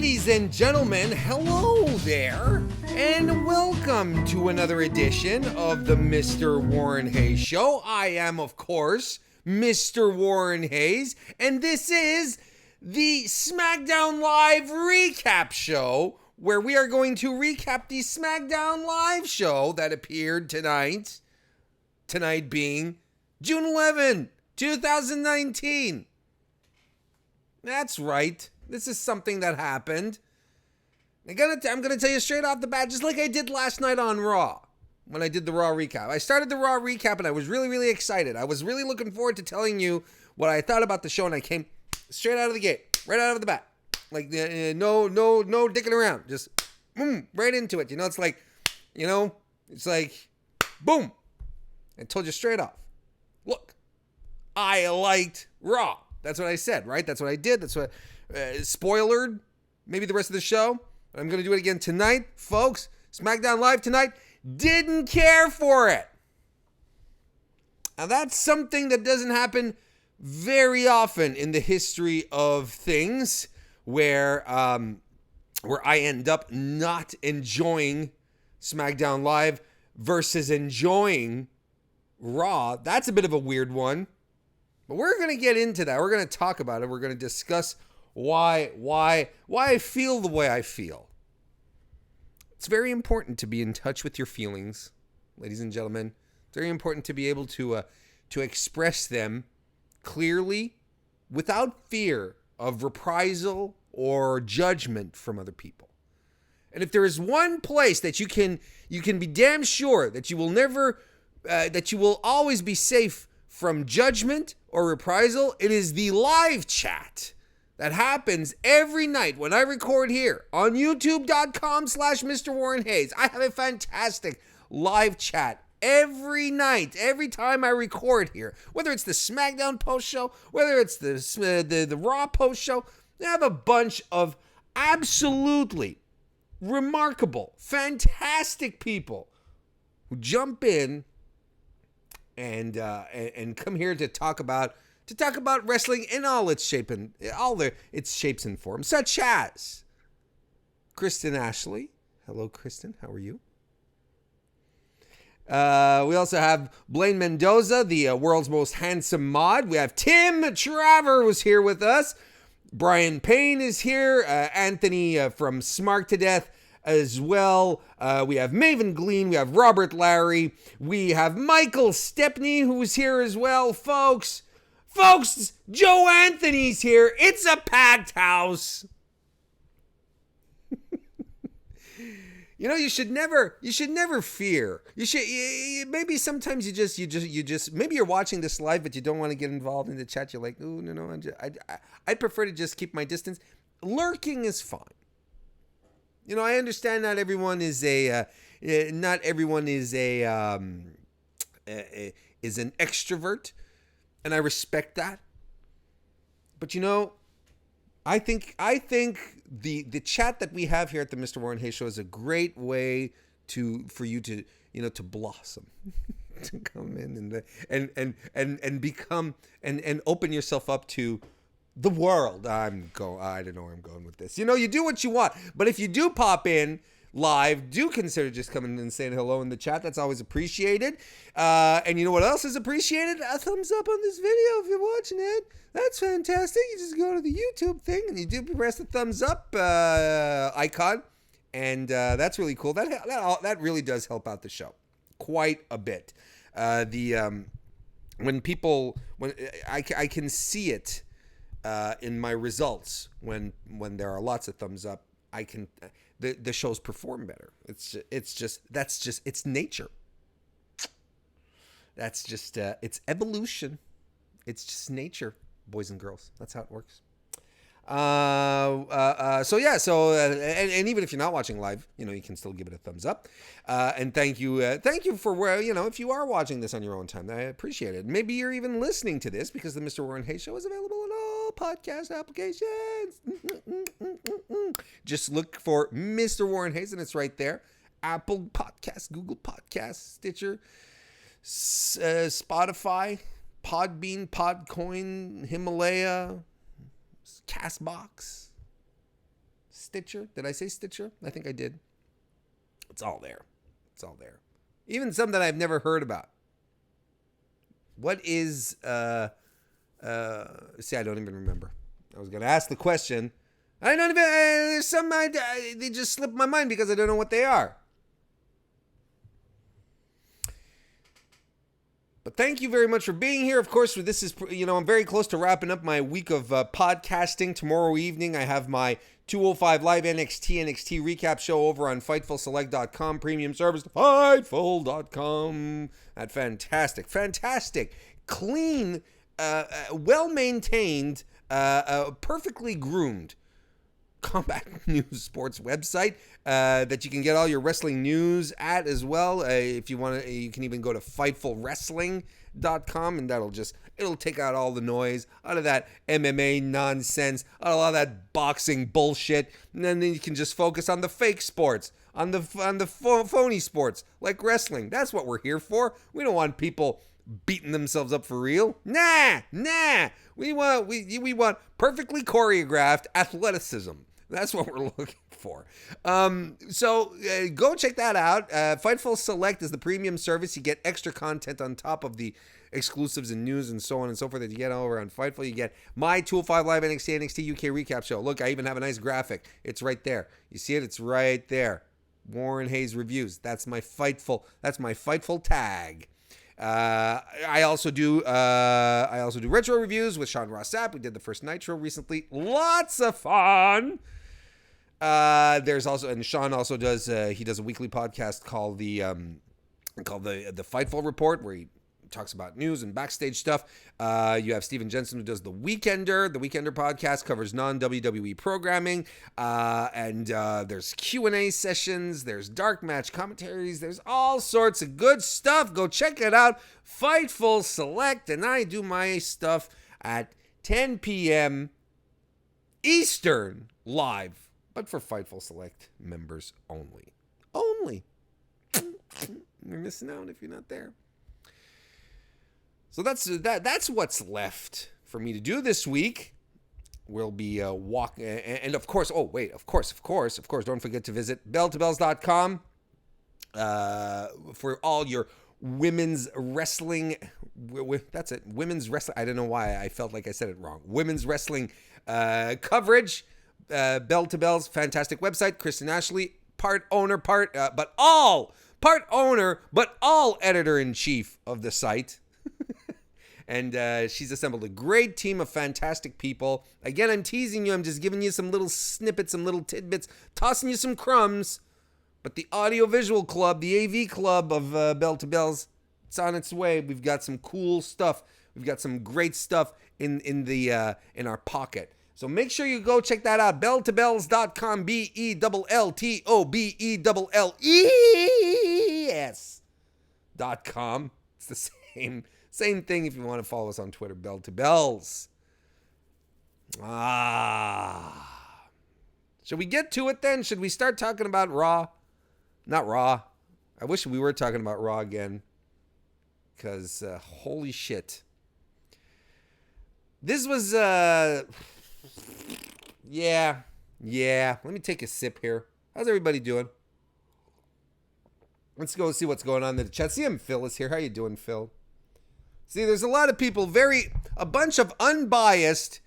Ladies and gentlemen, hello there, and welcome to another edition of the Mr. Warren Hayes Show. I am, of course, Mr. Warren Hayes, and this is the SmackDown Live recap show, where we are going to recap the SmackDown Live show that appeared tonight being June 11, 2019. That's right. This is something that happened. I'm gonna tell you straight off the bat, just like I did last night on Raw, when I did the Raw recap. I started the Raw recap and I was really, really excited. I was really looking forward to telling you what I thought about the show, and I came straight out of the gate, right out of the bat. Like, no dicking around. Just, right into it. It's like, boom. I told you straight off. Look, I liked Raw. That's what I said, right? That's what I did. That's what... spoilered maybe the rest of the show. I'm going to do it again tonight, folks. SmackDown Live tonight. Didn't care for it. Now, that's something that doesn't happen very often in the history of things, where I end up not enjoying SmackDown Live versus enjoying Raw. That's a bit of a weird one. But we're going to get into that. We're going to talk about it. We're going to discuss why I feel the way I feel. It's very important to be in touch with your feelings, ladies and gentlemen. It's very important to be able to express them clearly without fear of reprisal or judgment from other people. And if there is one place that you can be damn sure that you will never that you will always be safe from judgment or reprisal, it is the live chat that happens every night when I record here on youtube.com/MrWarrenHayes. I have a fantastic live chat every night, every time I record here. Whether it's the SmackDown post show, whether it's the Raw post show, I have a bunch of absolutely remarkable, fantastic people who jump in and come here to talk about wrestling in all its shapes and forms, such as Kristen Ashley. Hello, Kristen. How are you? We also have Blaine Mendoza, the world's most handsome mod. We have Tim Traver, who's here with us. Brian Payne is here. Anthony from Smart to Death as well. We have Maven Glean. We have Robert Larry. We have Michael Stepney, who's here as well, folks. Folks, Joe Anthony's here. It's a packed house. You should never fear. Maybe sometimes you just maybe you're watching this live, but you don't want to get involved in the chat. You're like, oh, no, I prefer to just keep my distance. Lurking is fine. I understand not everyone is an extrovert. And I respect that. But I think the chat that we have here at the Mr. Warren Hayes Show is a great way for you to blossom, to come in and become and open yourself up to the world. I don't know where I'm going with this. You do what you want, but if you do pop in live, do consider just coming and saying hello in the chat. That's always appreciated. And you know what else is appreciated? A thumbs up on this video if you're watching it. That's fantastic. You just go to the YouTube thing and you do press the thumbs up icon, and that's really cool. That really does help out the show quite a bit. When I can see it in my results when there are lots of thumbs up, I can. The shows perform better. It's nature. That's just it's evolution. It's just nature, boys and girls. That's how it works. So even if you're not watching live, you can still give it a thumbs up. And thank you for if you are watching this on your own time, I appreciate it. Maybe you're even listening to this because the Mr. Warren Hayes Show is available on all podcast applications. Just look for Mr. Warren Hayes and it's right there. Apple Podcasts, Google Podcasts, Stitcher, Spotify, Podbean, Podcoin, Himalaya, Castbox, Stitcher. Did I say Stitcher? I think I did. It's all there. It's all there. Even some that I've never heard about. What is, see, I don't even remember. I was going to ask the question. I don't even, there's some, they just slipped my mind because I don't know what they are. But thank you very much for being here. Of course, this is, I'm very close to wrapping up my week of podcasting. Tomorrow evening, I have my 205 Live NXT recap show over on FightfulSelect.com, premium service, Fightful.com. That fantastic, clean, well-maintained, perfectly groomed Combat News Sports website that you can get all your wrestling news at as well. If you want to, you can even go to FightfulWrestling.com, and it'll take out all the noise out of that MMA nonsense, out of all that boxing bullshit, and then you can just focus on the fake sports, on the phony sports like wrestling. That's what we're here for. We don't want people beating themselves up for real. Nah. We want perfectly choreographed athleticism. That's what we're looking for. So go check that out. Fightful Select is the premium service. You get extra content on top of the exclusives and news and so on and so forth that you get over on Fightful. You get my 205 Live NXT UK recap show. Look, I even have a nice graphic. It's right there. You see it? It's right there. MrWarrenHayes reviews. That's my Fightful tag. I also do retro reviews with Sean Ross Sapp. We did the first Nitro recently. Lots of fun. There's also, and Sean also does a weekly podcast called the Fightful Report, where he talks about news and backstage stuff. You have Steven Jensen, who does the Weekender. The Weekender podcast covers non-WWE programming. And there's Q&A sessions. There's dark match commentaries. There's all sorts of good stuff. Go check it out. Fightful Select. And I do my stuff at 10 p.m. Eastern live, but for Fightful Select members only. You're missing out if you're not there. So that's what's left for me to do this week. We'll be walking, and of course, don't forget to visit belltobells.com for all your women's wrestling. That's it, women's wrestling. I don't know why I felt like I said it wrong. Women's wrestling coverage. Bell to Bells, fantastic website. Kristen Ashley, part owner, but all editor-in-chief of the site. And she's assembled a great team of fantastic people. Again, I'm teasing you. I'm just giving you some little snippets, some little tidbits, tossing you some crumbs. But the audiovisual club, the AV club of Bell to Bells, it's on its way. We've got some cool stuff. We've got some great stuff in our pocket. So make sure you go check that out. Belltobells.com, BELLTOBELLES.com. It's the same thing if you want to follow us on Twitter, Bell to Bells. Should we get to it then? Should we start talking about Raw? Not Raw. I wish we were talking about Raw again. Because, holy shit. This was, yeah. Let me take a sip here. How's everybody doing? Let's go see what's going on in the chat. See, Phil is here. How you doing, Phil? See, there's a lot of people, a bunch of unbiased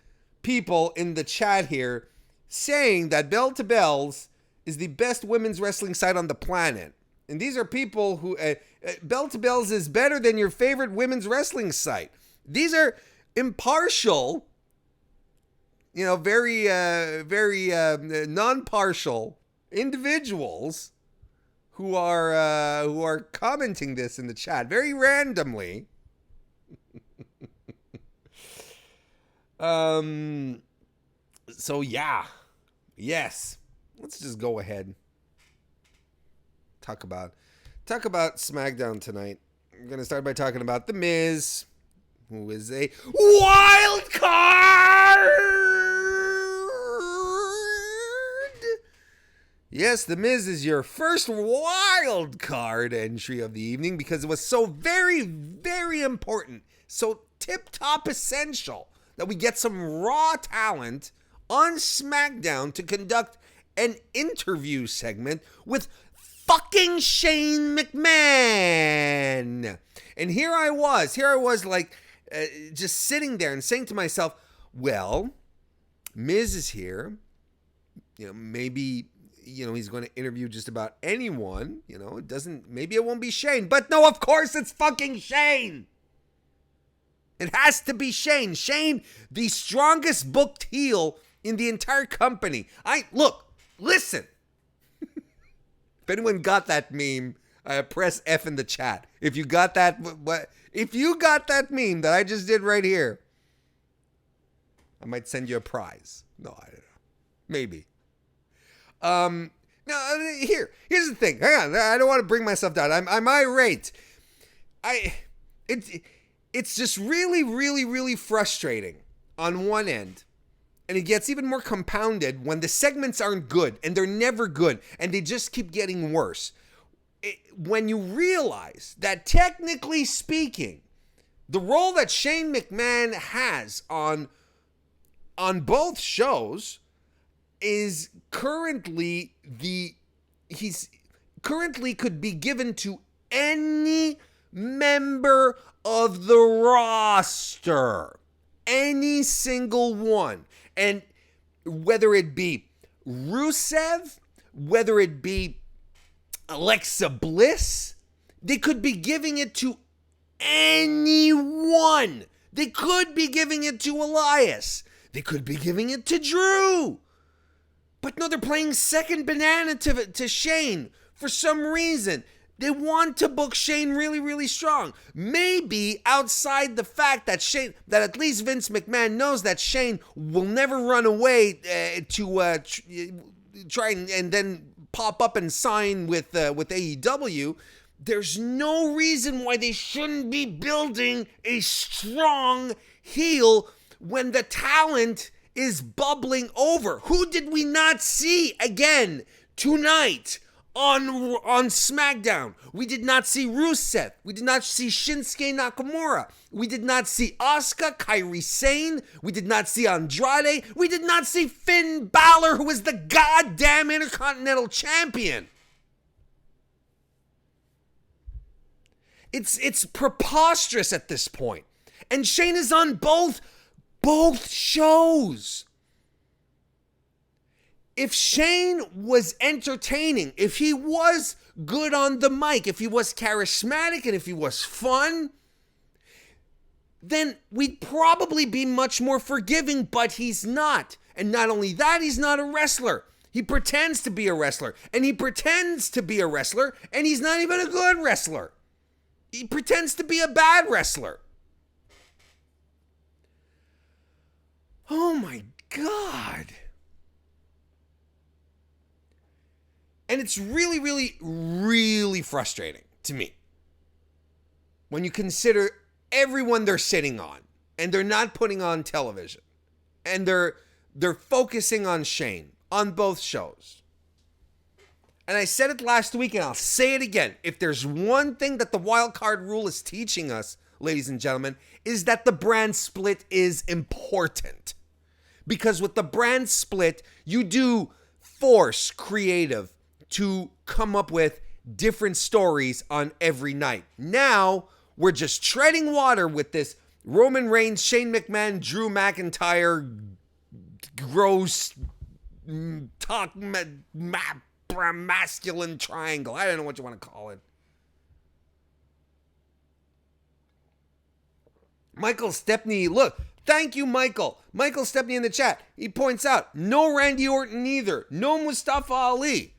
people in the chat here saying that Bell to Bells is the best women's wrestling site on the planet. And these are people who, Bell to Bells is better than your favorite women's wrestling site. These are impartial, very non-partial individuals who are commenting this in the chat very randomly. So yeah. Yes. Let's just go ahead. Talk about SmackDown tonight. I'm going to start by talking about The Miz, who is a wild card. Yes, The Miz is your first wild card entry of the evening because it was so very, very important, so tip-top essential that we get some Raw talent on SmackDown to conduct an interview segment with fucking Shane McMahon. And here I was like just sitting there and saying to myself, well, Miz is here. Maybe, he's going to interview just about anyone. Maybe it won't be Shane. But no, of course it's fucking Shane. It has to be Shane. Shane, the strongest booked heel in the entire company. Listen. If anyone got that meme, press F in the chat. If you got that meme that I just did right here, I might send you a prize. No, I don't know. Maybe. Now here's the thing. Hang on. I don't want to bring myself down. I'm irate. It's just really, really, really frustrating on one end. And it gets even more compounded when the segments aren't good, and they're never good, and they just keep getting worse. When you realize that, technically speaking, the role that Shane McMahon has on both shows is currently could be given to any member of the roster. Any single one. And whether it be Rusev, whether it be Alexa Bliss, they could be giving it to anyone. They could be giving it to Elias. They could be giving it to Drew. But no, they're playing second banana to Shane for some reason. They want to book Shane really, really strong. Maybe outside the fact that at least Vince McMahon knows that Shane will never run away to try and then pop up and sign with AEW. There's no reason why they shouldn't be building a strong heel when the talent is bubbling over. Who did we not see again tonight? On SmackDown, we did not see Rusev. We did not see Shinsuke Nakamura. We did not see Asuka, Kairi Sane. We did not see Andrade. We did not see Finn Balor, who is the goddamn Intercontinental Champion. It's preposterous at this point. And Shane is on both shows. If Shane was entertaining, if he was good on the mic, if he was charismatic, and if he was fun, then we'd probably be much more forgiving, but he's not. And not only that, he's not a wrestler. He pretends to be a wrestler, and he pretends to be a wrestler, and he's not even a good wrestler. He pretends to be a bad wrestler. Oh my God. And it's really, really, really frustrating to me when you consider everyone they're sitting on and they're not putting on television and they're focusing on Shane on both shows. And I said it last week and I'll say it again. If there's one thing that the wild card rule is teaching us, ladies and gentlemen, is that the brand split is important. Because with the brand split, you do force creative to come up with different stories on every night. Now, we're just treading water with this Roman Reigns, Shane McMahon, Drew McIntyre, gross, masculine triangle. I don't know what you want to call it. Michael Stepney, look. Thank you, Michael. Michael Stepney in the chat. He points out, no Randy Orton either. No Mustafa Ali.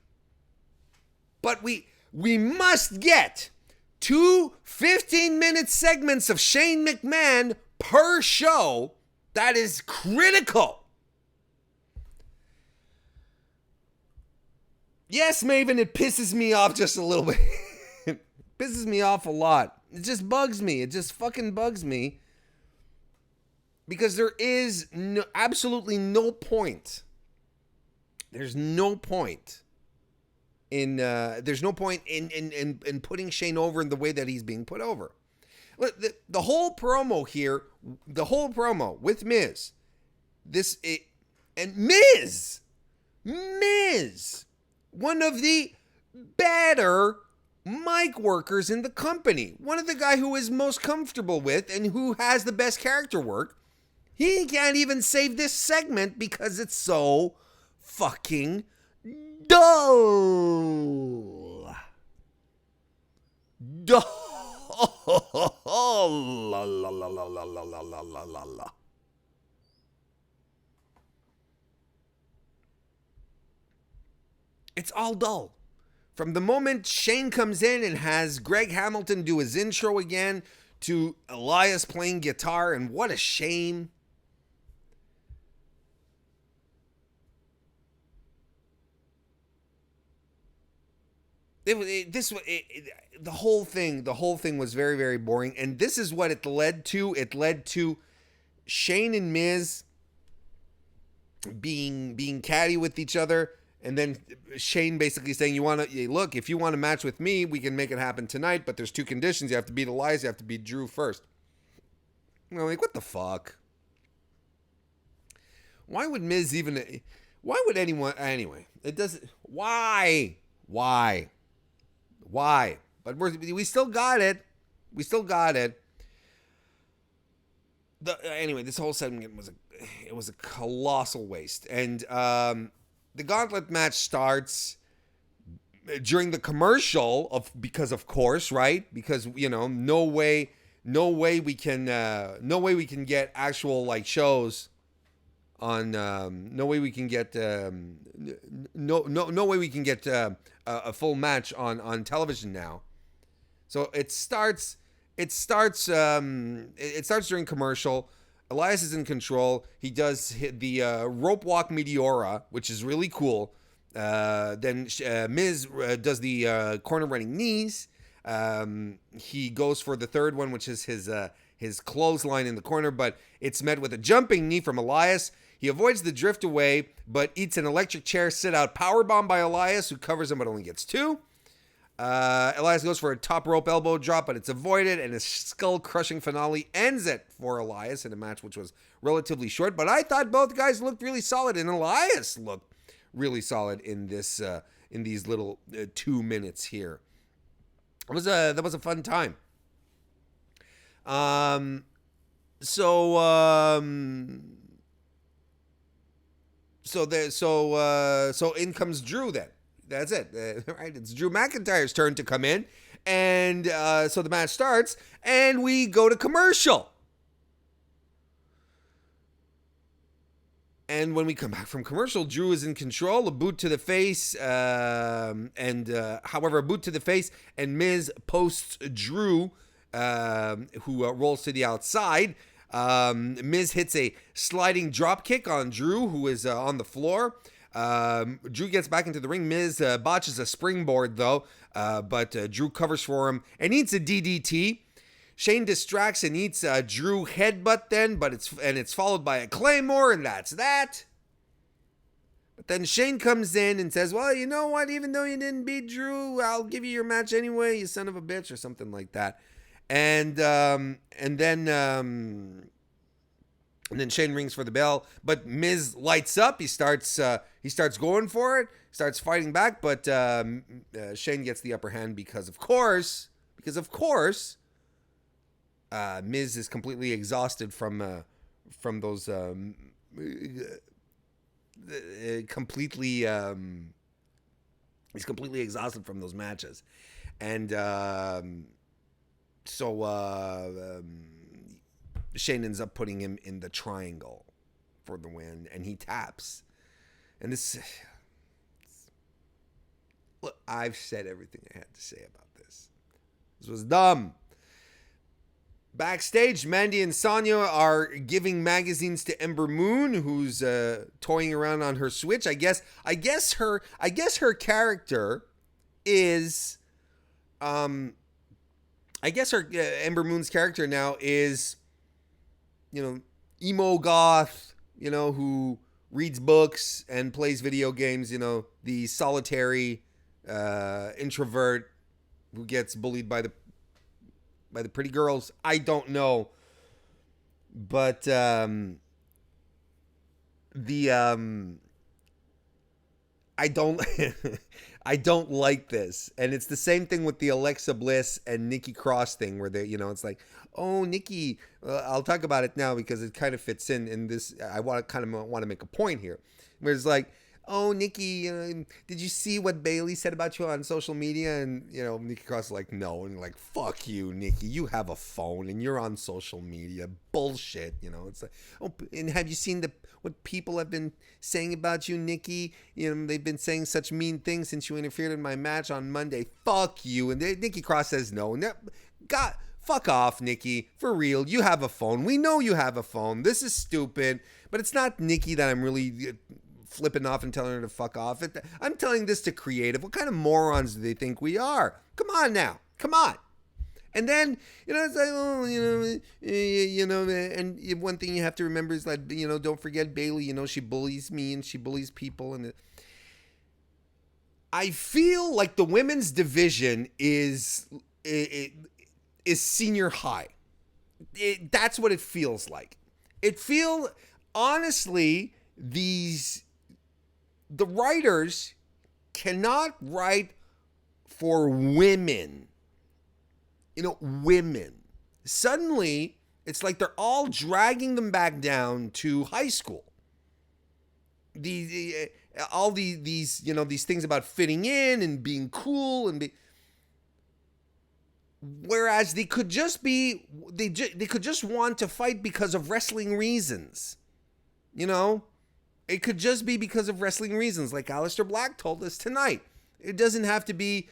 But we must get 2 15-minute segments of Shane McMahon per show. That is critical. Yes, Maven, it pisses me off just a little bit. It pisses me off a lot. It just bugs me. It just fucking bugs me. Because there is absolutely no point. There's no point in putting Shane over in the way that he's being put over. Look, the whole promo here, the whole promo with Miz, and Miz Miz, one of the better mic workers in the company, one of the guy who is most comfortable with and who has the best character work, he can't even save this segment because it's so fucking dull. Dull. La, la, la, la, la, la, la, la, la, la. It's all dull. From the moment Shane comes in and has Greg Hamilton do his intro again, to Elias playing guitar, and what a shame. The whole thing was very, very boring, and this is what it led to. It led to Shane and Miz being catty with each other. And then Shane basically saying, look, if you want to match with me, we can make it happen tonight, but there's two conditions. You have to beat Elias, you have to beat Drew first. I'm like, what the fuck? Why would Miz even... Why would anyone... Anyway, it doesn't... Why? But we still got it. Anyway, this whole segment was a colossal waste. And... the gauntlet match starts during the commercial because of course, right? Because no way we can get actual like shows on no way we can get a full match on television now. So it starts during commercial. Elias is in control. He does hit the rope walk Meteora, which is really cool. Then Miz does the corner running knees. He goes for the third one, which is his clothesline in the corner, but it's met with a jumping knee from Elias. He avoids the drift away, but eats an electric chair sit out powerbomb by Elias, who covers him but only gets two. Elias goes for a top rope elbow drop, but it's avoided, and a skull-crushing finale ends it for Elias in a match which was relatively short. But I thought both guys looked really solid, and Elias looked really solid in this in these little 2 minutes here. That was a fun time. So in comes Drew then. That's it, right? It's Drew McIntyre's turn to come in, and so the match starts, and we go to commercial. And when we come back from commercial, Drew is in control. A boot to the face, however, a boot to the face, and Miz posts Drew, who rolls to the outside. Miz hits a sliding drop kick on Drew, who is on the floor. Drew gets back into the ring. Miz botches a springboard though, but Drew covers for him and eats a DDT. Shane distracts and eats a Drew headbutt then, but it's followed by a Claymore, and that's that. But then Shane comes in and says, well, you know what? Even though you didn't beat Drew, I'll give you your match anyway, you son of a bitch, or something like that. And then Shane rings for the bell, but Miz lights up. He starts going for it, starts fighting back, but Shane gets the upper hand because of course, Miz is completely exhausted from those he's completely exhausted from those matches, and Shane ends up putting him in the triangle for the win, and he taps. And this... Look, I've said everything I had to say about this. This was dumb. Backstage, Mandy and Sonya are giving magazines to Ember Moon, who's toying around on her Switch. I guess her character is... Ember Moon's character now is... emo goth, who reads books and plays video games, the solitary introvert who gets bullied by the pretty girls. I don't know. But I don't I don't like this. And it's the same thing with the Alexa Bliss and Nikki Cross thing where they, it's like, oh, Nikki, I'll talk about it now because it kind of fits in this. I want to make a point here. Where it's like, oh, Nikki, did you see what Bailey said about you on social media? And, Nikki Cross is like, no. And like, fuck you, Nikki. You have a phone and you're on social media. Bullshit. It's like, oh, and have you seen what people have been saying about you, Nikki? They've been saying such mean things since you interfered in my match on Monday. Fuck you. And Nikki Cross says no. And God, fuck off, Nikki. For real. You have a phone. We know you have a phone. This is stupid. But it's not Nikki that I'm really flipping off and telling her to fuck off. I'm telling this to creative. What kind of morons do they think we are? Come on now. Come on. And then, it's like, oh, and one thing you have to remember is that, don't forget Bailey, she bullies me and she bullies people. And I feel like the women's division is senior high. That's what it feels like. Honestly, the writers cannot write for women. Women. Suddenly, it's like they're all dragging them back down to high school. These things about fitting in and being cool whereas they could just want to fight because of wrestling reasons. It could just be because of wrestling reasons, like Aleister Black told us tonight. It doesn't have to be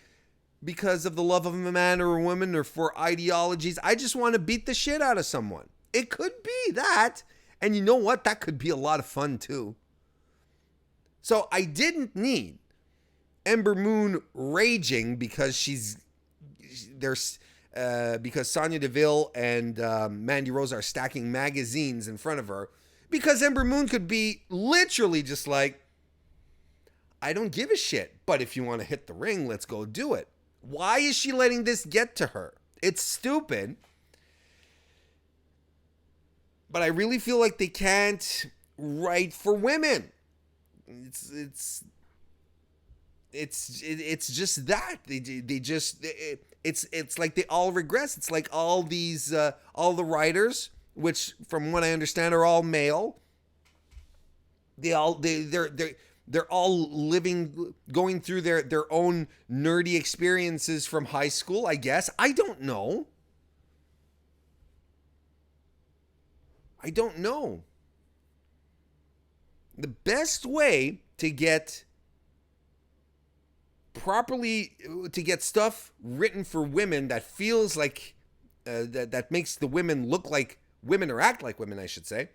because of the love of a man or a woman or for ideologies. I just want to beat the shit out of someone. It could be that. And you know what? That could be a lot of fun too. So I didn't need Ember Moon raging because because Sonya Deville and Mandy Rose are stacking magazines in front of her. Because Ember Moon could be literally just like, I don't give a shit, but if you want to hit the ring, let's go do it. Why is she letting this get to her? It's stupid. But I really feel like they can't write for women. It's just that it's like they all regress. It's like all the writers, which from what I understand are all male. They're all going through their own nerdy experiences from high school, I guess. I don't know. The best way to get stuff written for women that feels like that makes the women look like women or act like women, I should say,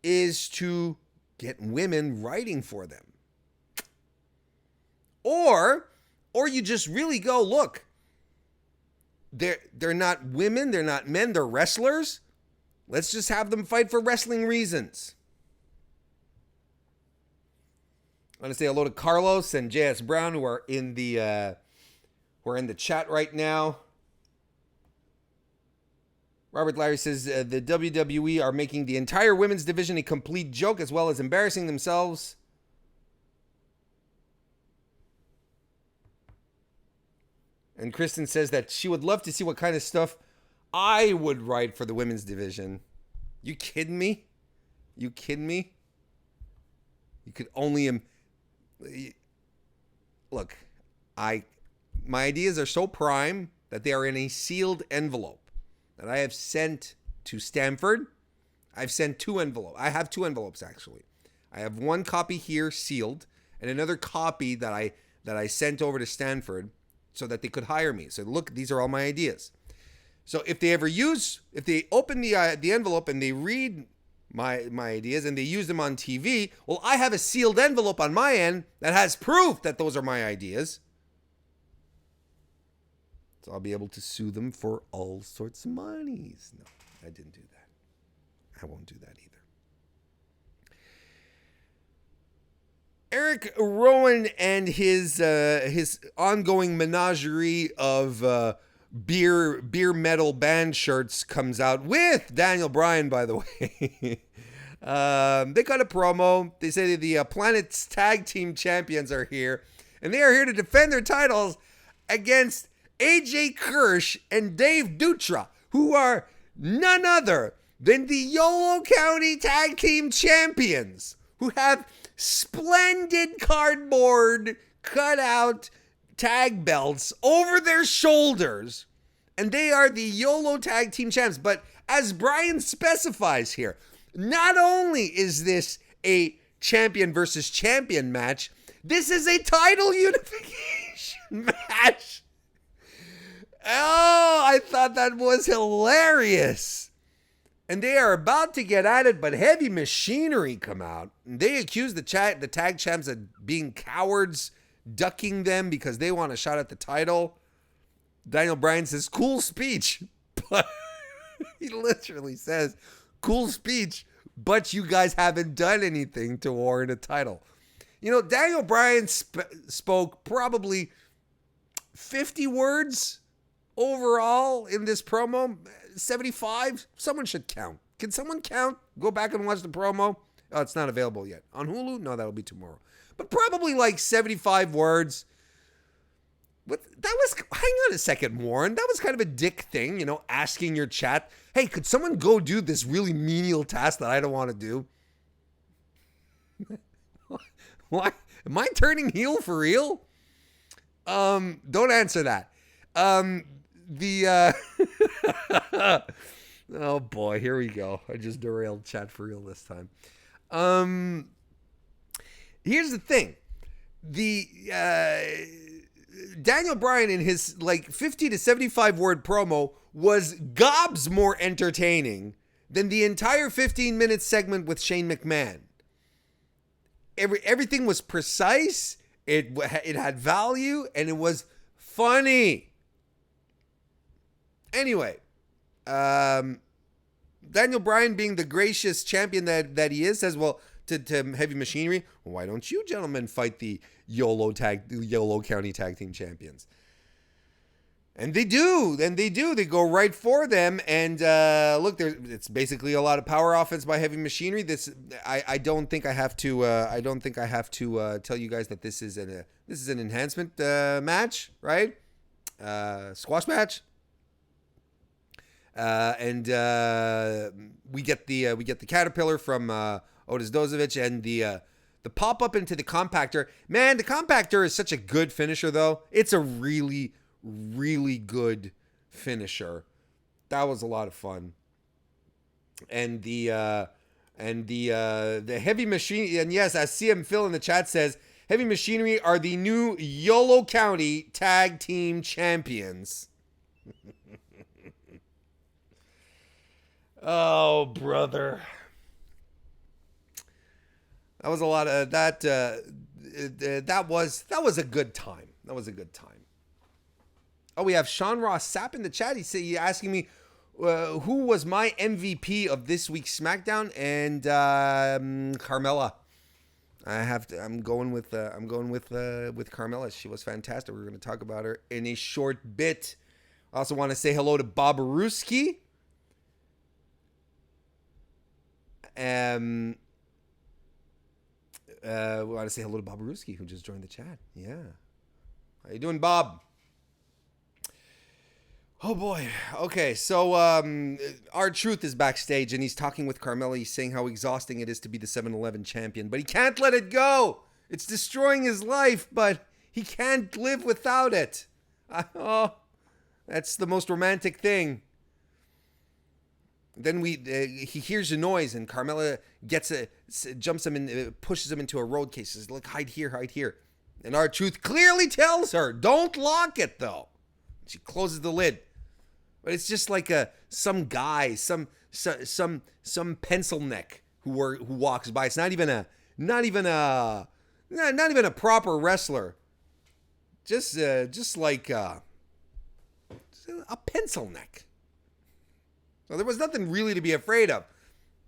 is to get women writing for them. Or you just really go, look, they're not women, they're not men, they're wrestlers. Let's just have them fight for wrestling reasons. I want to say hello to Carlos and JS Brown who are in the chat right now. Robert Larry says the WWE are making the entire women's division a complete joke as well as embarrassing themselves. And Kristen says that she would love to see what kind of stuff I would write for the women's division. You kidding me? You could only look. My ideas are so prime that they are in a sealed envelope that I have sent to Stanford. I've sent two envelopes. I have two envelopes actually. I have one copy here sealed and another copy that I sent over to Stanford so that they could hire me. So look, these are all my ideas. So if they open the envelope and they read my ideas and they use them on TV, well, I have a sealed envelope on my end that has proof that those are my ideas. So I'll be able to sue them for all sorts of monies. No, I didn't do that. I won't do that either. Eric Rowan and his ongoing menagerie of beer metal band shirts comes out with Daniel Bryan, by the way. They cut a promo. They say the Planet's Tag Team Champions are here, and they are here to defend their titles against AJ Kirsch and Dave Dutra, who are none other than the Yolo County Tag Team Champions, who have splendid cardboard cutout tag belts over their shoulders, and they are the YOLO Tag Team Champs. But as Brian specifies here, not only is this a champion versus champion match, this is a title unification match. Oh, I thought that was hilarious. And they are about to get at it, but Heavy Machinery come out. And they accuse the tag champs of being cowards, ducking them because they want a shot at the title. Daniel Bryan says, cool speech. But he literally says, cool speech, but you guys haven't done anything to warrant a title. You know, Daniel Bryan spoke probably 50 words overall in this promo. 75? Someone should count. Can someone count? Go back and watch the promo. Oh, it's not available yet. On Hulu? No, that'll be tomorrow. But probably like 75 words. But that was, hang on a second, Warren. That was kind of a dick thing, you know, asking your chat, hey, could someone go do this really menial task that I don't want to do? Why? Am I turning heel for real? Don't answer that. Oh boy, here we go. I just derailed chat for real this time. Here's the thing. Daniel Bryan in his like 50 to 75 word promo was gobs more entertaining than the entire 15-minute segment with Shane McMahon. Everything was precise, it had value, and it was funny. Anyway, Daniel Bryan, being the gracious champion that he is, says, well, to Heavy Machinery, well, why don't you gentlemen fight the YOLO County Tag Team Champions? And they do. They go right for them. And look, it's basically a lot of power offense by Heavy Machinery. I don't think I have to. Tell you guys that this is an enhancement match, right? Squash match. And we get the caterpillar from Otis Dozovic, and the pop up into the compactor. Man, the compactor is such a good finisher, though. It's a really, really good finisher. That was a lot of fun. And the Heavy Machinery, and yes, as CM Phil in the chat says, Heavy Machinery are the new YOLO County Tag Team Champions. Oh, brother. That was a lot of that. That was a good time. That was a good time. Oh, we have Sean Ross Sapp in the chat. He's asking me who was my MVP of this week's SmackDown, and Carmella. I'm going with Carmella. She was fantastic. We're going to talk about her in a short bit. I also want to say hello to Bob Aruski. We want to say hello to Bob Aruski, who just joined the chat. Yeah. How you doing, Bob? Oh, boy. Okay, so R-Truth is backstage, and he's talking with Carmella. He's saying how exhausting it is to be the 7-Eleven champion, but he can't let it go. It's destroying his life, but he can't live without it. Oh, that's the most romantic thing. Then he hears a noise, and Carmella jumps him and pushes him into a road case. Says, "Look, hide here, hide here." And R-Truth clearly tells her, "Don't lock it, though." She closes the lid, but it's just like some guy, some pencil neck who walks by. It's not even a proper wrestler. Just like a pencil neck. So there was nothing really to be afraid of.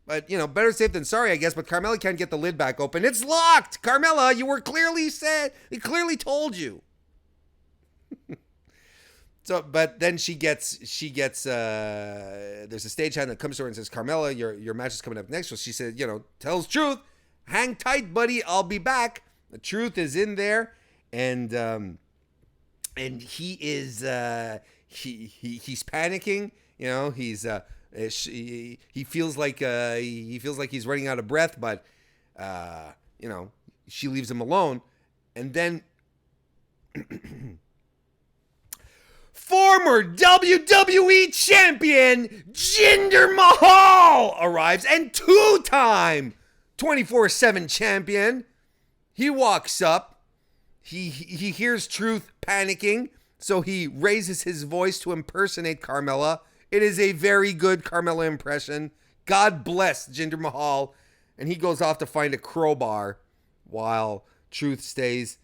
But, you know, better safe than sorry, I guess. But Carmella can't get the lid back open. It's locked! Carmella, you were clearly said. He clearly told you. So, but then she gets there's a stagehand that comes to her and says, Carmella, your match is coming up next. So she said, tells Truth, hang tight, buddy, I'll be back. The Truth is in there, and he is he's panicking. He feels like he's running out of breath, but she leaves him alone, and then former WWE champion Jinder Mahal arrives, and two-time 24/7 champion. He walks up. He hears Truth panicking, so he raises his voice to impersonate Carmella. It is a very good Carmella impression. God bless Jinder Mahal. And he goes off to find a crowbar while Truth stays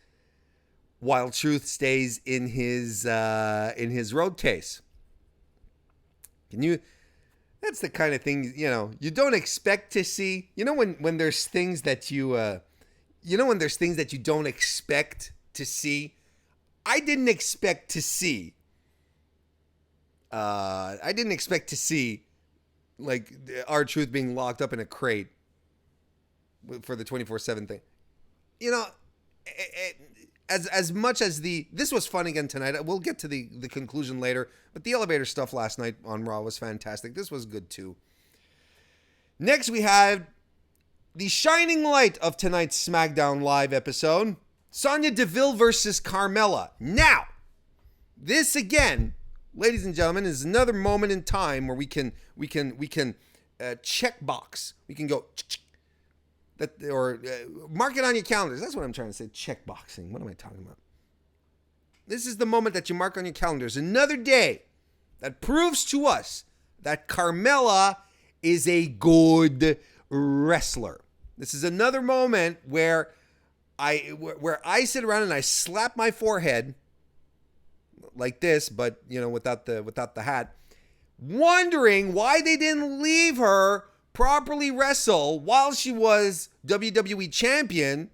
in his road case. That's the kind of thing, you don't expect to see. When there's things that when there's things that you don't expect to see. I didn't expect to see like R-Truth being locked up in a crate for the 24/7 thing. As much as this was fun again tonight. We'll get to the conclusion later, but the elevator stuff last night on Raw was fantastic. This was good too. Next we had the shining light of tonight's SmackDown Live episode, Sonya Deville versus Carmella. Now, this again, ladies and gentlemen, is another moment in time where we can check box. We can go mark it on your calendars. That's what I'm trying to say. Check boxing. What am I talking about? This is the moment that you mark on your calendars. Another day that proves to us that Carmella is a good wrestler. This is another moment where I sit around and I slap my forehead like this, but without the hat, wondering why they didn't leave her properly wrestle while she was WWE champion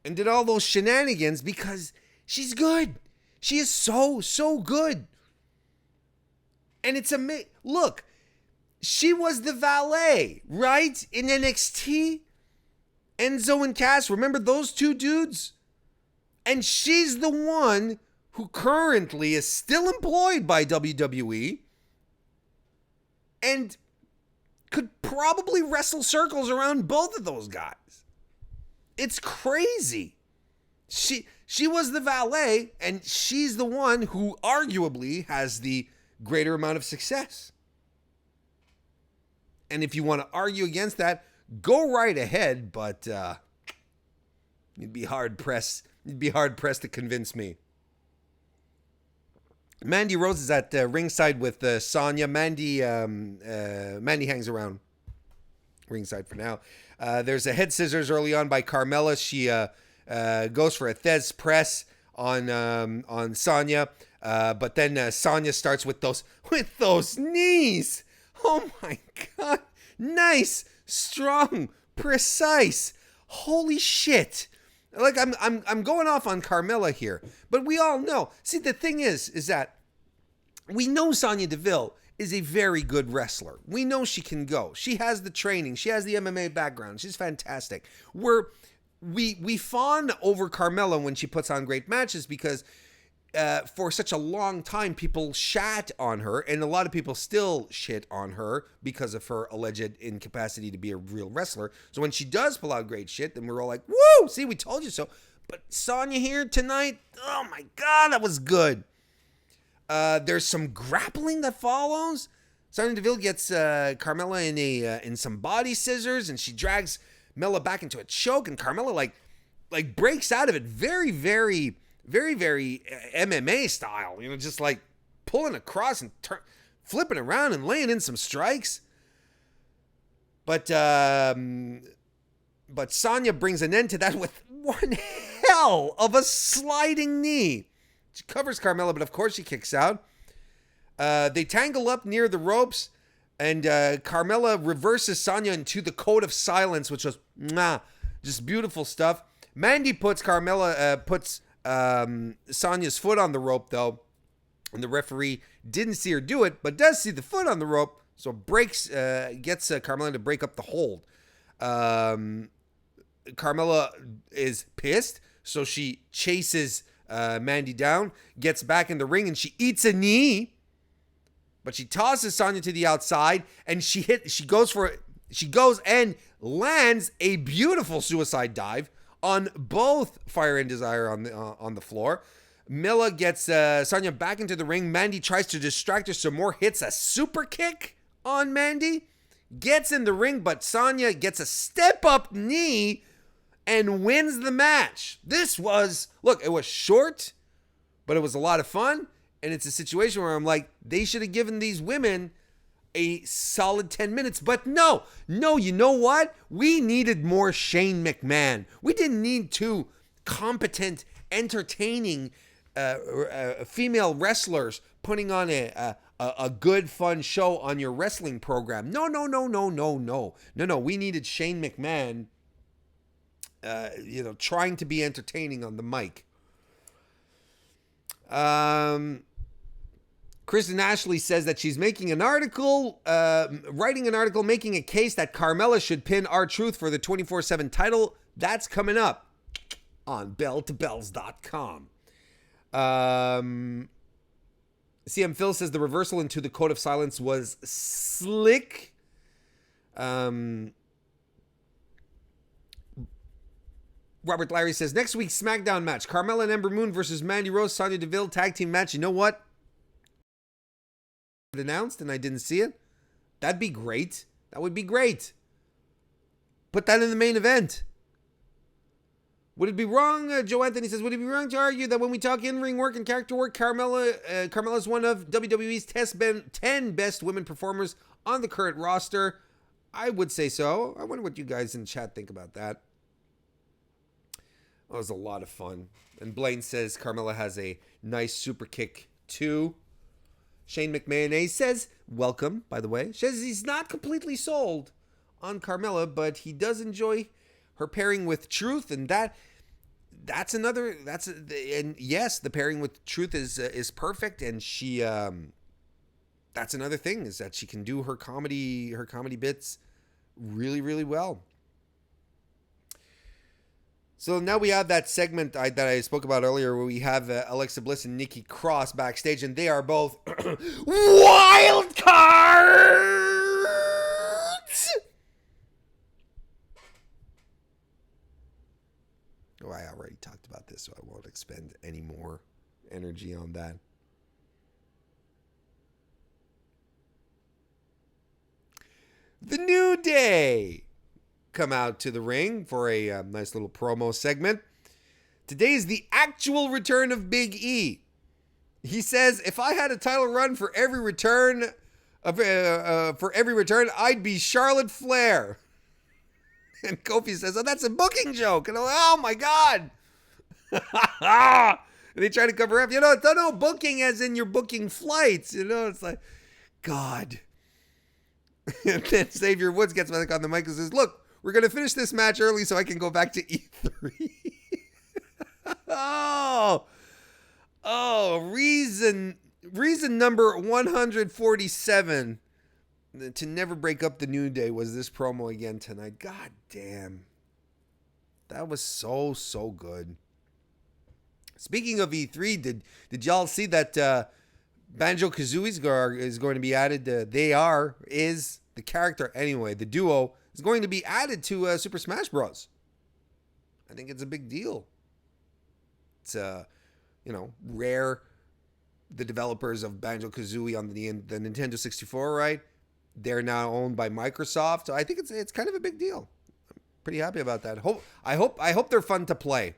and did all those shenanigans, because she's good. She is so good. And it's amazing. Look, she was the valet, right? In NXT. Enzo and Cass, remember those two dudes? And she's the one who currently is still employed by WWE and could probably wrestle circles around both of those guys. It's crazy. She was the valet, and she's the one who arguably has the greater amount of success. And if you want to argue against that, go right ahead, but you'd be hard pressed. You'd be hard pressed to convince me. Mandy Rose is at ringside with Sonya. Mandy hangs around ringside for now. There's a head scissors early on by Carmella. She goes for a Thez press on Sonya, but then Sonya starts with those knees. Oh my God! Nice, strong, precise. Holy shit! Like I'm going off on Carmella here, but we all know. See, the thing is that we know Sonya Deville is a very good wrestler. We know she can go. She has the training. She has the MMA background. She's fantastic. We fawn over Carmella when she puts on great matches because for such a long time people shat on her, and a lot of people still shit on her because of her alleged incapacity to be a real wrestler. So when she does pull out great shit, then we're all like, woo, see, we told you so. But Sonya here tonight, oh my God, that was good. There's some grappling that follows. Sonya Deville gets Carmella in some body scissors, and she drags Mella back into a choke, and Carmella like breaks out of it very, very, very, very MMA style, just like pulling across and flipping around and laying in some strikes. But Sonya brings an end to that with one hell of a sliding knee. She covers Carmella, but of course she kicks out. They tangle up near the ropes, and Carmella reverses Sonya into the code of silence, which was just beautiful stuff. Mandy puts Sonya's foot on the rope, though, And the referee didn't see her do it, but does see the foot on the rope, so gets Carmella to break up the hold. Carmella is pissed, so she chases Mandy down, gets back in the ring, and she eats a knee. But she tosses Sonya to the outside, and she goes and lands a beautiful suicide dive on both Fire and Desire on the floor. Milla gets Sonya back into the ring. Mandy tries to distract her some more, hits a super kick on Mandy, gets in the ring, but Sonya gets a step-up knee and wins the match. It was short, but it was a lot of fun, and it's a situation where I'm like, they should have given these women a solid 10 minutes, but no, you know what? We needed more Shane McMahon. We didn't need two competent, entertaining female wrestlers putting on a good, fun show on your wrestling program. No. We needed Shane McMahon, trying to be entertaining on the mic. Kristen Ashley says that she's writing an article making a case that Carmella should pin R-Truth for the 24/7 title. That's coming up on belltobells.com. CM Phil says the reversal into the Code of Silence was slick. Robert Larry says next week's SmackDown match, Carmella and Ember Moon versus Mandy Rose, Sonya Deville tag team match. You know what? Announced and I didn't see it. That'd be great. That would be great. Put that in the main event. Would it be wrong, Joe Anthony says, would it be wrong to argue that when we talk in-ring work and character work, Carmella is one of WWE's 10 best women performers on the current roster? I would say so. I wonder what you guys in chat think about that. That was a lot of fun. And Blaine says Carmella has a nice super kick too. Shane McMahon says, welcome, by the way. Says he's not completely sold on Carmella, but he does enjoy her pairing with Truth, and that's yes, the pairing with Truth is perfect, and she that's another thing, is that she can do her comedy bits really, really well. So now we have that segment that I spoke about earlier where we have Alexa Bliss and Nikki Cross backstage, and they are both wild cards! Oh, I already talked about this, so I won't expend any more energy on that. The New Day come out to the ring for a nice little promo segment. Today is the actual return of Big E. He says, if I had a title run for every return, I'd be Charlotte Flair. And Kofi says, oh, that's a booking joke. And I'm like, oh my God. And they try to cover up. It's no booking as in you're booking flights. It's like, God. And then Xavier Woods gets back on the mic and says, look, we're going to finish this match early so I can go back to E3. Reason number 147 to never break up the New Day was this promo again tonight. God damn. That was so good. Speaking of E3, did y'all see that Banjo-Kazooie is going to be added? Is the character anyway, the duo is going to be added to Super Smash Bros. I think it's a big deal. It's Rare, the developers of Banjo-Kazooie on the Nintendo 64, right? They're now owned by Microsoft, so I think it's kind of a big deal. I'm pretty happy about that. I hope they're fun to play.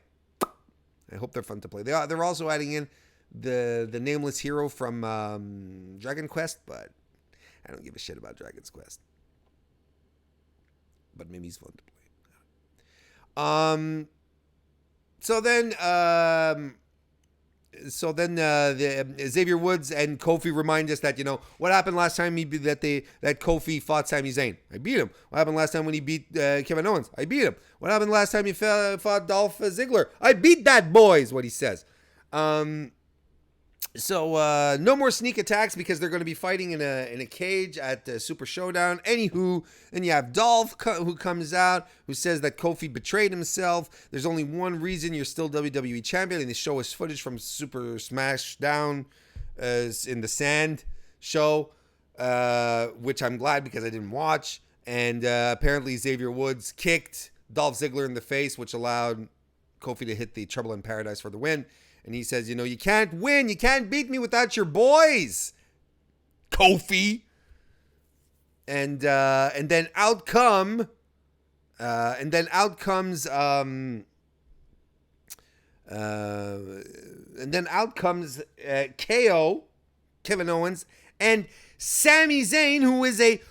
They're also adding in the nameless hero from Dragon Quest, but I don't give a shit about Dragon's Quest. But maybe he's fun to play. So then Xavier Woods and Kofi remind us that, what happened last time that Kofi fought Sami Zayn? I beat him. What happened last time when he beat Kevin Owens? I beat him. What happened last time he fought Dolph Ziggler? I beat that boy, is what he says. So no more sneak attacks because they're going to be fighting in a cage at Super Showdown. Anywho, then you have Dolph who comes out, who says that Kofi betrayed himself. There's only one reason you're still WWE champion, and they show us footage from Super SmackDown in the Sand show, which I'm glad because I didn't watch. And apparently Xavier Woods kicked Dolph Ziggler in the face, which allowed Kofi to hit the Trouble in Paradise for the win. And he says, you can't win. You can't beat me without your boys, Kofi. And then out comes KO, Kevin Owens, and Sami Zayn, who is a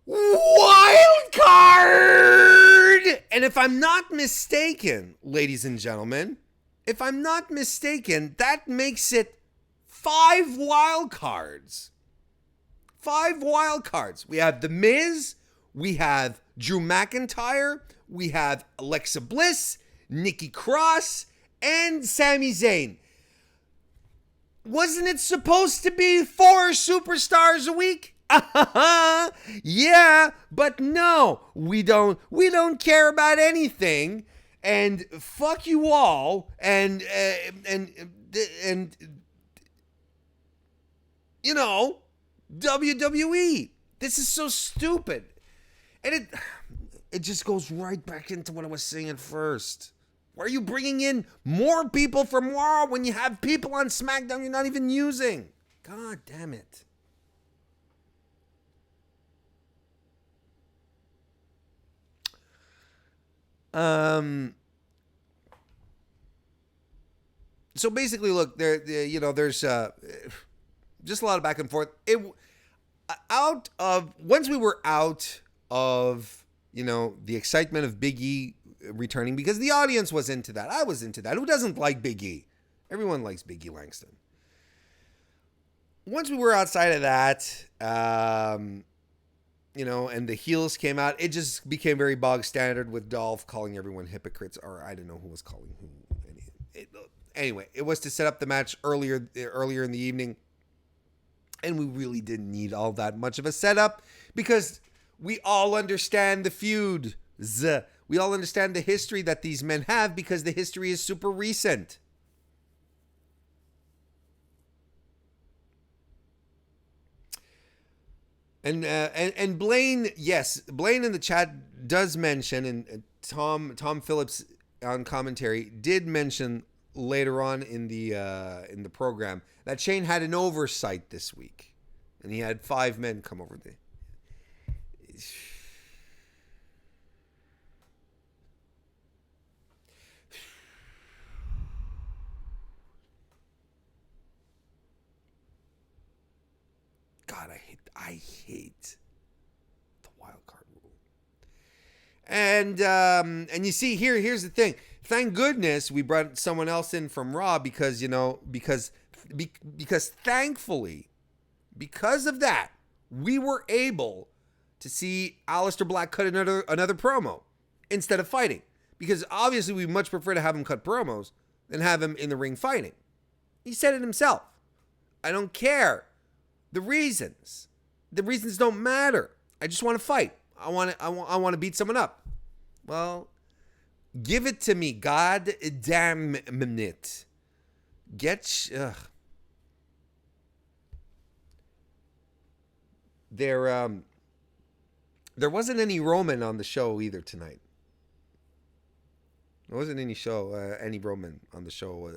wild card. And if I'm not mistaken, ladies and gentlemen, that makes it 5 wild cards. 5 wild cards. We have The Miz, we have Drew McIntyre, we have Alexa Bliss, Nikki Cross, and Sami Zayn. Wasn't it supposed to be 4 superstars a week? Yeah, but no, we don't care about anything. And fuck you all, and WWE. This is so stupid, and it just goes right back into what I was saying at first. Why are you bringing in more people from Raw when you have people on SmackDown you're not even using? God damn it. So basically, look, there's just a lot of back and forth. Once we were out of, the excitement of Big E returning, because the audience was into that. I was into that. Who doesn't like Big E? Everyone likes Big E Langston. Once we were outside of that, and the heels came out, it just became very bog standard with Dolph calling everyone hypocrites, or I don't know who was calling who. Anyway, it was to set up the match earlier in the evening, and we really didn't need all that much of a setup because we all understand the feud. We all understand the history that these men have because the history is super recent. And Blaine, yes, Blaine in the chat does mention, and Tom Phillips on commentary did mention later on in the program that Shane had an oversight this week, and he had 5 men come over there. God, I hate the wild card rule. And you see here's the thing. Thank goodness we brought someone else in from Raw because thankfully, because of that, we were able to see Aleister Black cut another promo instead of fighting. Because obviously we much prefer to have him cut promos than have him in the ring fighting. He said it himself. I don't care. The reasons don't matter. I just want to fight. I want to beat someone up. Well, give it to me, God damn it. There wasn't any Roman on the show either tonight. There wasn't any Roman on the show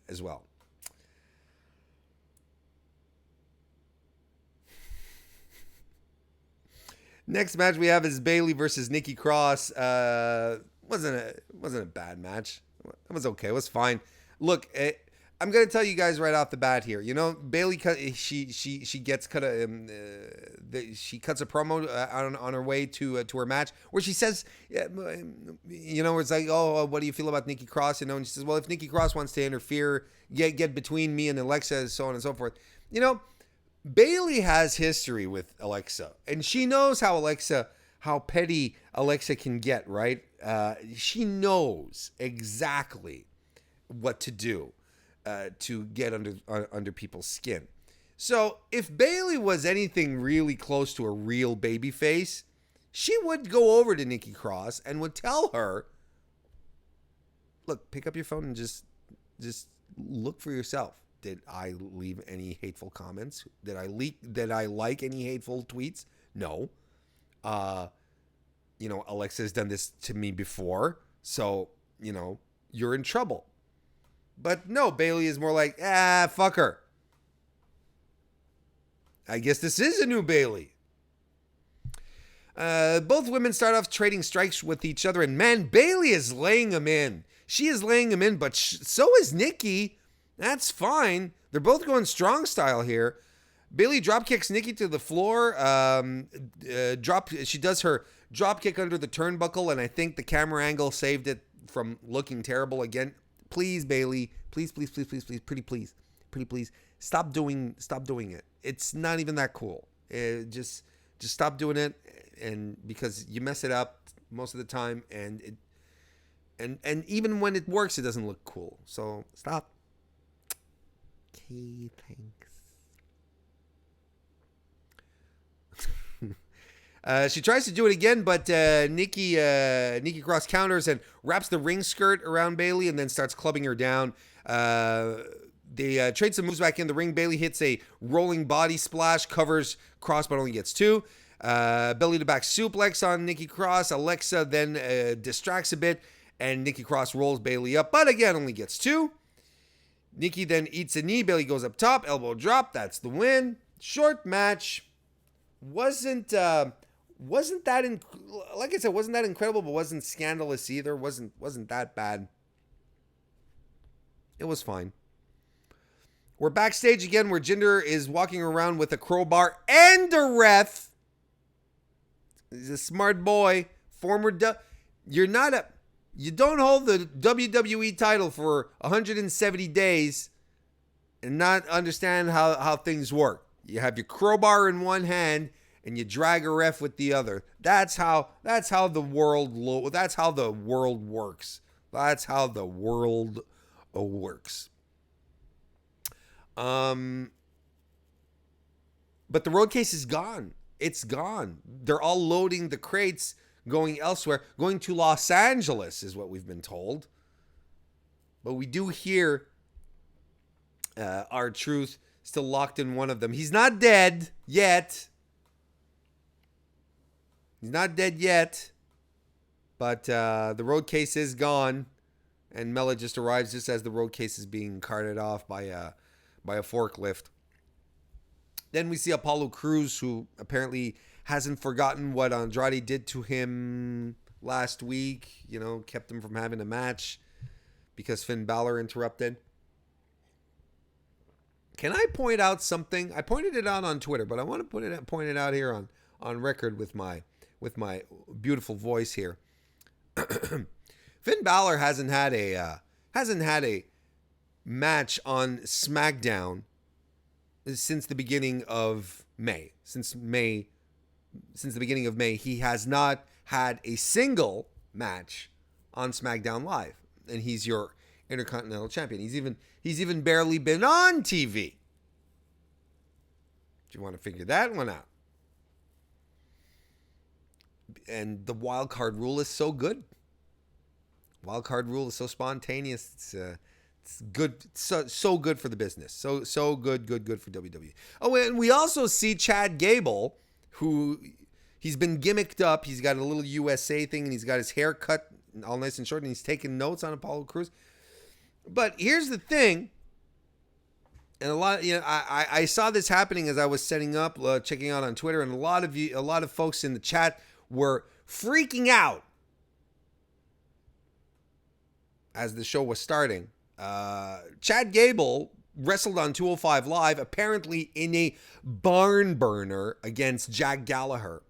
as well. Next match we have is Bayley versus Nikki Cross. Wasn't a bad match. It was okay. It was fine. Look, I'm gonna tell you guys right off the bat here. Bayley she cuts a promo on her way to her match where she says, it's like, oh, what do you feel about Nikki Cross? And she says, well, if Nikki Cross wants to interfere, get between me and Alexa, so on and so forth. Bayley has history with Alexa, and she knows how petty Alexa can get, right? She knows exactly what to do. to get under people's skin. So if Bayley was anything really close to a real babyface, she would go over to Nikki Cross and would tell her, look, pick up your phone and just look for yourself. Did I leave any hateful comments? Did I like any hateful tweets? No. Alexa's done this to me before, so, you're in trouble. But no, Bayley is more like, fuck her. I guess this is a new Bayley. Both women start off trading strikes with each other, and man, Bayley is laying them in. She is laying them in, but so is Nikki. That's fine. They're both going strong style here. Bayley drop kicks Nikki to the floor. She does her drop kick under the turnbuckle, and I think the camera angle saved it from looking terrible again. Please, Bayley, please, pretty please, stop doing it. It's not even that cool. Just stop doing it, and because you mess it up most of the time, and even when it works, it doesn't look cool. So stop. Okay, thanks. She tries to do it again, but Nikki Cross counters and wraps the ring skirt around Bayley and then starts clubbing her down. They trade some moves back in the ring. Bayley hits a rolling body splash, covers Cross, but only gets 2. Belly to back suplex on Nikki Cross. Alexa then distracts a bit, and Nikki Cross rolls Bayley up, but again only gets 2. Nikki then eats a knee. Bayley goes up top, elbow drop. That's the win. Short match. Wasn't that like I said, wasn't that incredible, but wasn't scandalous either. Wasn't that bad. It was fine. We're backstage again where Jinder is walking around with a crowbar and a ref. He's a smart boy. You don't hold the WWE title for 170 days and not understand how things work. You have your crowbar in one hand and you drag a ref with the other. That's how the world works. That's how the world works. But the road case is gone. It's gone. They're all loading the crates, going elsewhere, going to Los Angeles is what we've been told. But we do hear R-Truth still locked in one of them. He's not dead yet. But the road case is gone. And Mella just arrives just as the road case is being carted off by a forklift. Then we see Apollo Crews, who apparently hasn't forgotten what Andrade did to him last week. Kept him from having a match because Finn Balor interrupted. Can I point out something? I pointed it out on Twitter, but I want to point it out here on record with my beautiful voice here. Finn Balor hasn't had a match on SmackDown since the beginning of May. Since the beginning of May, he has not had a single match on SmackDown Live, and he's your Intercontinental Champion. He's even barely been on TV. Do you want to figure that one out? And the wild card rule is so good. Wild card rule is so spontaneous. It's good, so good for the business. So good for WWE. Oh, and we also see Chad Gable, who he's been gimmicked up. He's got a little USA thing, and he's got his hair cut all nice and short, and he's taking notes on Apollo Crews. But here's the thing, and I saw this happening as I was setting up, checking out on Twitter, and a lot of folks in the chat were freaking out as the show was starting. Chad Gable wrestled on 205 Live, apparently in a barn burner against Jack Gallagher.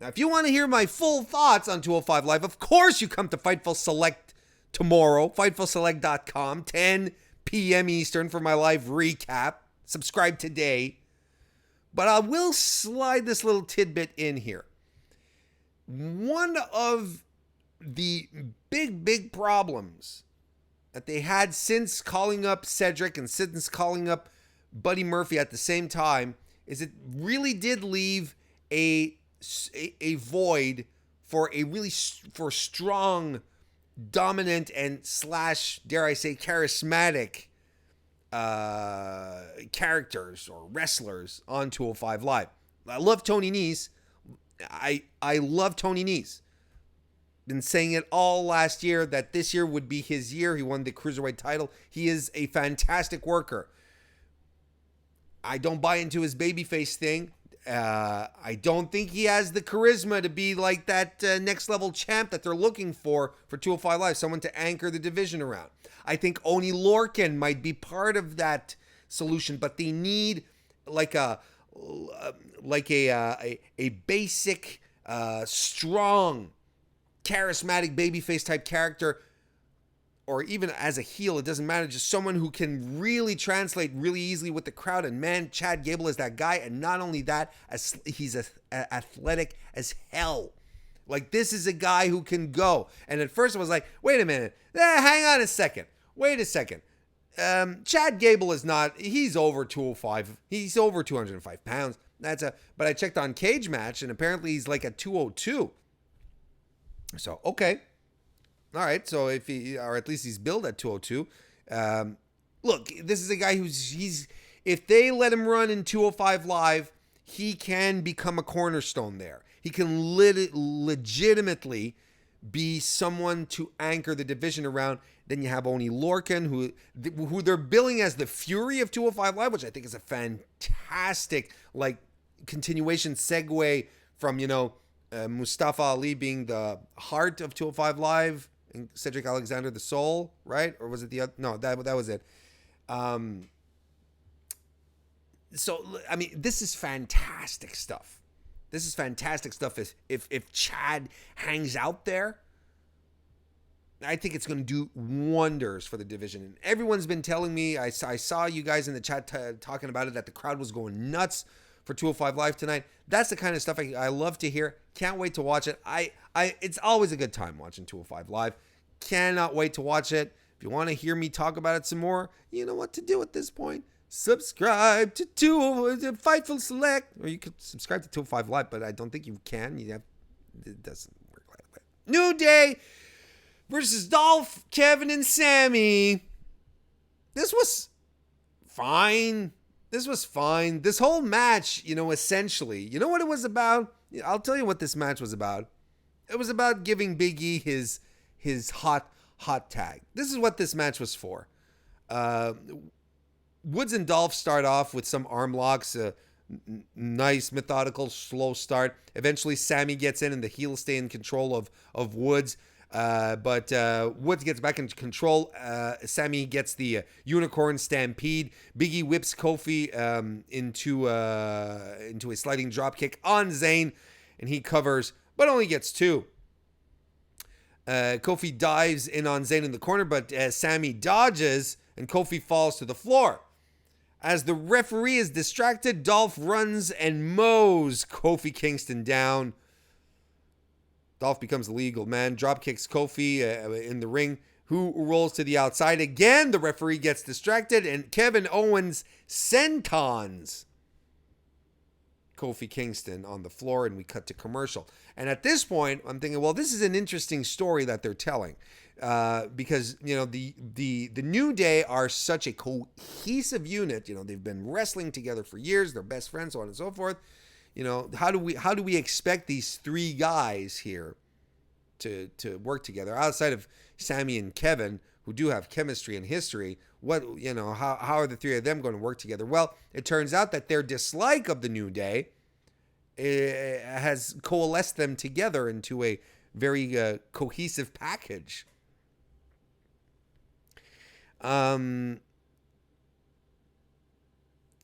Now, if you want to hear my full thoughts on 205 Live, of course you come to Fightful Select tomorrow, FightfulSelect.com, 10 p.m. Eastern for my live recap. Subscribe today. But I will slide this little tidbit in here. One of the big problems that they had since calling up Cedric and since calling up Buddy Murphy at the same time is it really did leave a void for for strong, dominant, and / dare I say charismatic characters or wrestlers on 205 Live. I love Tony Nese. I love Tony Nese. Been saying it all last year that this year would be his year. He won the Cruiserweight title. He is a fantastic worker. I don't buy into his babyface thing. I don't think he has the charisma to be like that next level champ that they're looking for 205 Live, someone to anchor the division around. I think Oney Lorcan might be part of that solution, but they need like a basic, strong, charismatic babyface type character, or even as a heel, it doesn't matter. Just someone who can really translate really easily with the crowd. And man, Chad Gable is that guy. And not only that, he's athletic as hell. Like, this is a guy who can go. And at first I was like, wait a minute. Hang on a second. Wait a second. Chad Gable is not, he's over 205. He's over 205 pounds. But I checked on Cage Match and apparently he's like at 202. So, okay. All right, so if or at least he's billed at 202. Look, this is a guy if they let him run in 205 Live, he can become a cornerstone there. He can legitimately be someone to anchor the division around. Then you have Oney Lorcan, who they're billing as the Fury of 205 Live, which I think is a fantastic continuation segue from Mustafa Ali being the heart of 205 Live. And Cedric Alexander the soul, right? Or was it the other? No, that was it. So, I mean, this is fantastic stuff. This is fantastic stuff. If Chad hangs out there, I think it's going to do wonders for the division. And everyone's been telling me, I saw you guys in the chat talking about it, that the crowd was going nuts for 205 Live tonight. That's the kind of stuff I love to hear. Can't wait to watch it. It's always a good time watching 205 Live. Cannot wait to watch it. If you want to hear me talk about it some more, you know what to do at this point. Subscribe to Fightful Select, or you could subscribe to 205 Live, but I don't think you can. It doesn't work like that. New Day versus Dolph, Kevin, and Sammy. This was fine. This whole match, essentially, you know what it was about? I'll tell you what this match was about. It was about giving Big E his hot tag. This is what this match was for. Woods and Dolph start off with some arm locks, nice, methodical, slow start. Eventually, Sammy gets in and the heels stay in control of Woods. But Woods gets back into control. Sammy gets the unicorn stampede. Big E whips Kofi into a sliding dropkick on Zayn, and he covers, but only gets 2. Kofi dives in on Zayn in the corner, but Sammy dodges, and Kofi falls to the floor. As the referee is distracted, Dolph runs and mows Kofi Kingston down. Dolph becomes the legal man, drop kicks Kofi in the ring, who rolls to the outside. Again, the referee gets distracted, and Kevin Owens sentons Kofi Kingston on the floor, and we cut to commercial. And at this point, I'm thinking, well, this is an interesting story that they're telling, because the New Day are such a cohesive unit. They've been wrestling together for years. They're best friends, so on and so forth. How do we expect these 3 guys here to work together outside of Sammy and Kevin, who do have chemistry and history? How are the 3 of them going to work together? Well, it turns out that their dislike of the New Day has coalesced them together into a very cohesive package.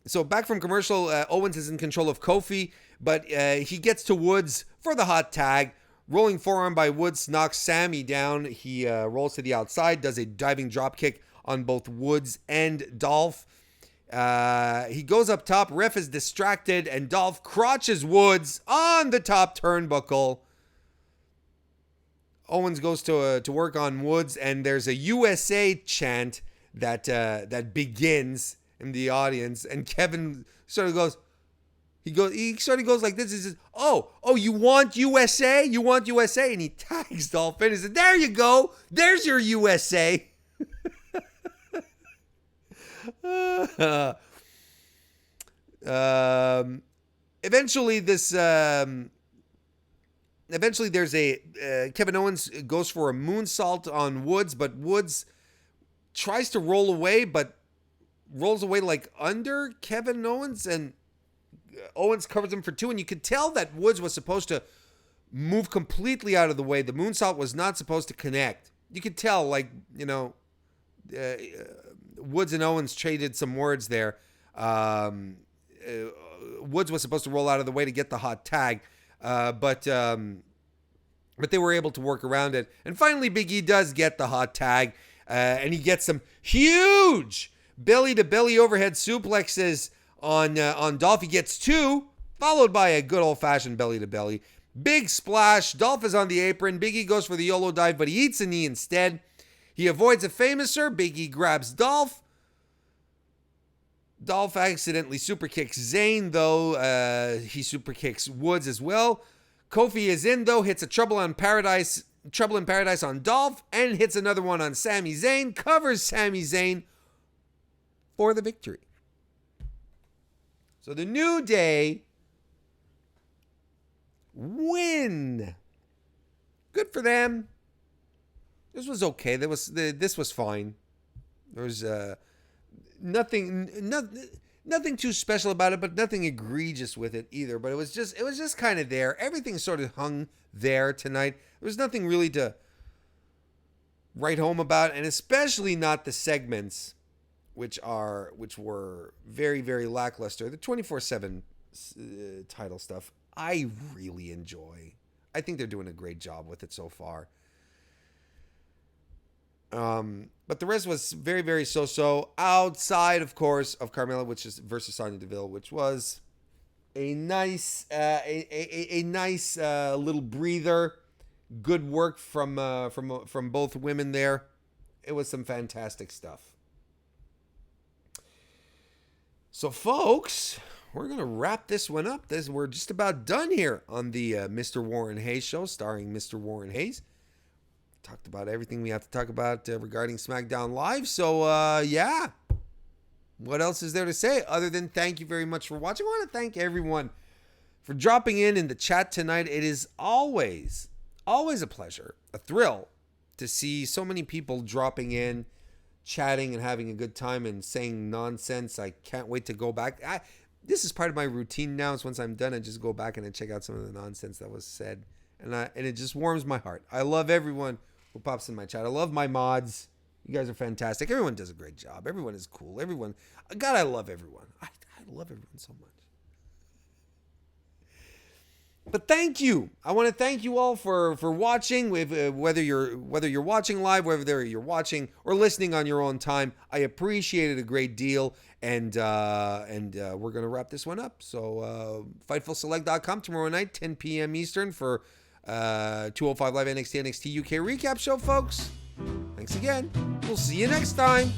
So back from commercial, Owens is in control of Kofi, but he gets to Woods for the hot tag. Rolling forearm by Woods knocks Sammy down. He rolls to the outside, does a diving drop kick on both Woods and Dolph. He goes up top. Ref is distracted, and Dolph crotches Woods on the top turnbuckle. Owens goes to work on Woods, and there's a USA chant that begins in the audience, and Kevin sort of goes. He sort of goes like this. He says, "Oh, you want USA? You want USA?" And he tags Dolph in. He says, "There you go. There's your USA." Eventually, there's a Kevin Owens goes for a moonsault on Woods, but Woods tries to roll away, but rolls away like under Kevin Owens, and Owens covers him for 2, and you could tell that Woods was supposed to move completely out of the way. The moonsault was not supposed to connect. You could tell, like, Woods and Owens traded some words there. Woods was supposed to roll out of the way to get the hot tag, but they were able to work around it. And finally, Big E does get the hot tag, and he gets some huge belly-to-belly overhead suplexes on Dolph. He gets 2, followed by a good old-fashioned belly-to-belly. Big splash. Dolph is on the apron. Big E goes for the YOLO dive, but he eats a knee instead. He avoids a famouser. Big E grabs Dolph. Dolph accidentally super kicks Zayn, though. He super kicks Woods as well. Kofi is in, though, hits a Trouble in Paradise on Dolph, and hits another one on Sami Zayn. Covers Sami Zayn for the victory. So the New Day win. Good for them. This was okay. This was fine. There was nothing too special about it, but nothing egregious with it either. But it was just kind of there. Everything sort of hung there tonight. There was nothing really to write home about, and especially not the segments, which were very, very lackluster. The 24/7 title stuff, I really enjoy. I think they're doing a great job with it so far. But the rest was very, very so-so. Outside, of course, of Carmella, which is versus Sonya Deville, which was a nice, nice little breather. Good work from both women there. It was some fantastic stuff. So, folks, we're gonna wrap this one up. We're just about done here on the Mr. Warren Hayes show, starring Mr. Warren Hayes. Talked about everything we have to talk about regarding SmackDown Live. So, yeah. What else is there to say other than thank you very much for watching? I want to thank everyone for dropping in the chat tonight. It is always a pleasure, a thrill to see so many people dropping in, chatting and having a good time and saying nonsense. I can't wait to go back. This is part of my routine now. So once I'm done, I just go back and I check out some of the nonsense that was said. And it just warms my heart. I love everyone who pops in my chat. I love my mods. You guys are fantastic. Everyone does a great job. Everyone is cool. Everyone. God, I love everyone. I love everyone so much. But thank you. I want to thank you all for watching. Whether you're watching live, whether you're watching or listening on your own time, I appreciate it a great deal. And we're gonna wrap this one up. So FightfulSelect.com tomorrow night, 10 p.m. Eastern for 205 Live NXT UK recap show, folks. Thanks again. We'll see you next time.